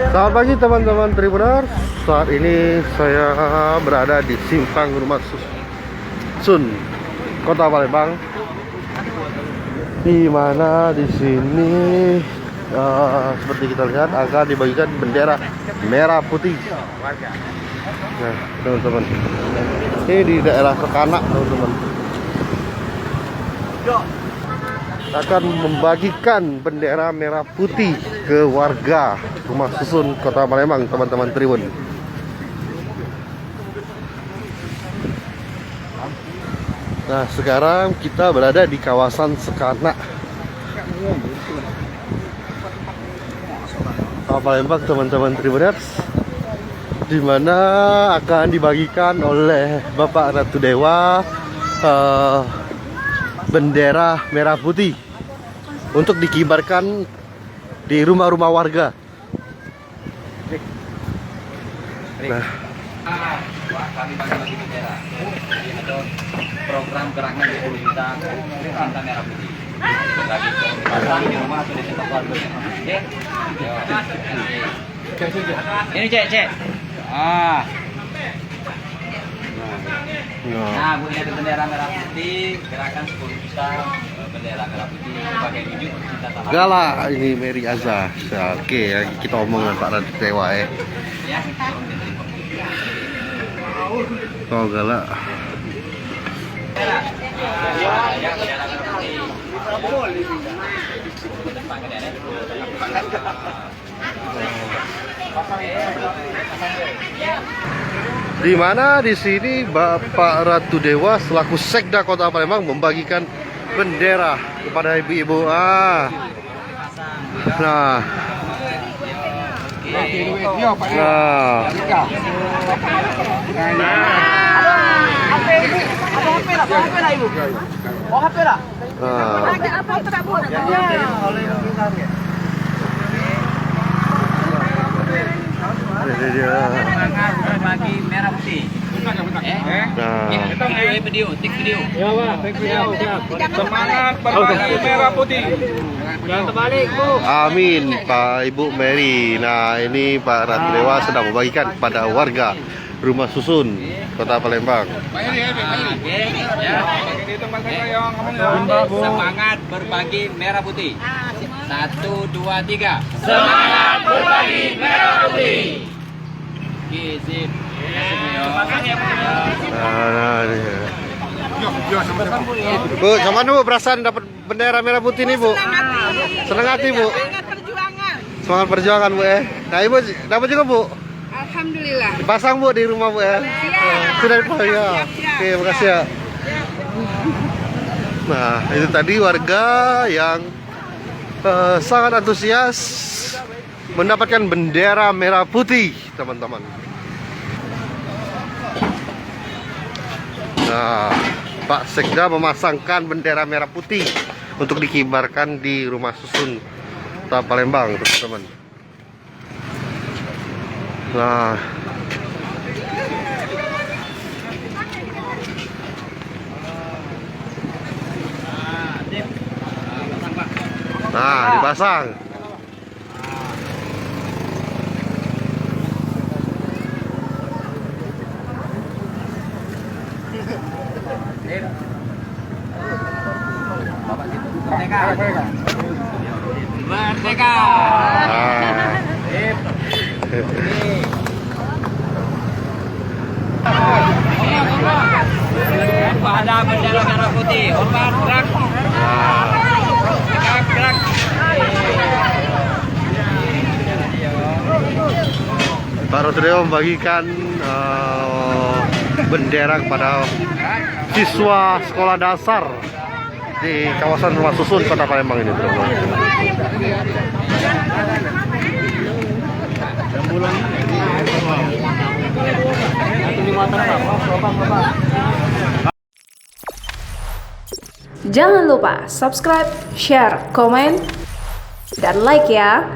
Selamat pagi teman-teman Tribuners. Saat ini saya berada di simpang Rumah Susun, Kota Palembang. Di mana di sini seperti kita lihat akan dibagikan bendera merah putih. Nah, teman-teman, ini di daerah Sekanak, teman-teman. Akan membagikan bendera merah putih ke warga Rumah Susun Kota Palembang, teman-teman Tribun. Nah, sekarang kita berada di kawasan Sekanak, Kota Palembang, teman-teman Tribuners, di mana akan dibagikan oleh Bapak Ratu Dewa bendera merah putih untuk dikibarkan di rumah-rumah warga. Nah, kami bagi-bagi bendera. Jadi ada program gerakan 20 juta cinta merah putih. Bagi pasang di rumah atau di tempat warga. Oke. Ini cek. Nah, Bu, ini ada bendera merah putih, gerakan 10 juta bendera merah putih pakai wujud cinta tanah. Gala ini Mary Azza. Oke, ya, kita omong dengan Pak Ratu Dewa ya. Oh, Gala. Di mana di sini Bapak Ratu Dewa selaku Sekda Kota Palembang membagikan bendera kepada ibu-ibu. Nah. Ini dia. Bagi merah putih. Video. Ya, Pak, video. Semangat berbagi merah putih. Jangan terbalik, Bu. Amin, Pak Ibu Mary. Nah, ini Pak Ratu Dewa sedang membagikan kepada warga Rumah Susun Kota Palembang. Semangat berbagi merah putih. 1, 2, 3. Semangat berbagi merah putih. Sip. Bu, sama Bu perasaan dapat bendera merah putih nih, Bu? Senang hati, Bu. Semangat perjuangan, Bu ya. Nah, Ibu dapat juga, Bu? Alhamdulillah. Dipasang, Bu, di rumah, Bu ya. Sudah dipasang ya. Oke, makasih ya. Nah, itu tadi warga yang sangat antusias mendapatkan bendera merah putih, teman-teman. Nah, Pak Sekda memasangkan bendera merah putih untuk dikibarkan di Rumah Susun Kota Palembang, teman-teman. Nah, dipasang. Merdeka. Pada bendera merah putih, hormat gerak. Gerak. Pak Ratu Dewa membagikan bendera kepada siswa sekolah dasar di kawasan Rumah Susun Kota Palembang ini, teman-teman. Jangan lupa subscribe, share, komen, dan like ya.